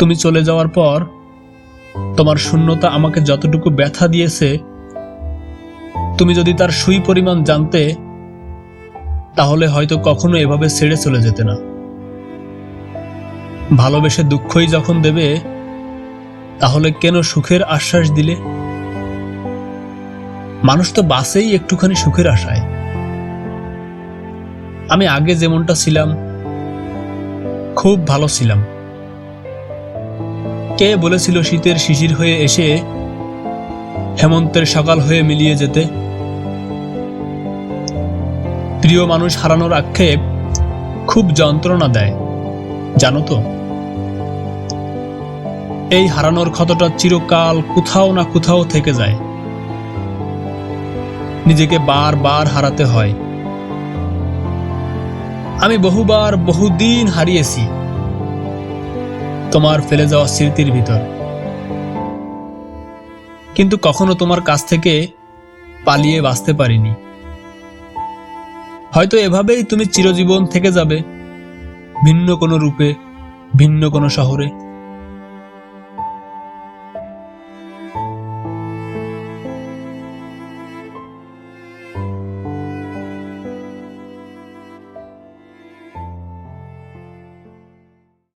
তুমি চলে যাওয়ার পর তোমার শূন্যতা আমাকে যতটুকু ব্যথা দিয়েছে, তুমি যদি তার সুই পরিমাণ জানতে, তাহলে হয়তো কখনো এভাবে ছেড়ে চলে যেতে না। ভালোবেসে দুঃখই যখন দেবে, তাহলে কেন সুখের আশ্বাস দিলে? মানুষ তো বাসেই একটুখানি সুখের আশায়। আমি আগে যেমনটা ছিলাম, খুব ভালো ছিলাম। কে বলেছিল শীতের শিশির হয়ে এসে হেমন্তের সকাল হয়ে মিলিয়ে যেতে? প্রিয় মানুষ হারানোর আক্ষেপ খুব যন্ত্রণা দেয়, জানো তো? এই হারানোর ক্ষতটা চিরকাল কোথাও না কোথাও থেকে যায়। নিজেকে বারবার হারাতে হয়। আমি বহুবার বহুদিন হারিয়েছি তোমার ফেলে যাওয়া স্মৃতির ভিতর, কিন্তু কখনো তোমার কাছ থেকে পালিয়ে বাঁচতে পারিনি। হয়তো এভাবেই তুমি চিরজীবন থেকে যাবে, ভিন্ন কোনো রূপে, ভিন্ন কোনো শহরে।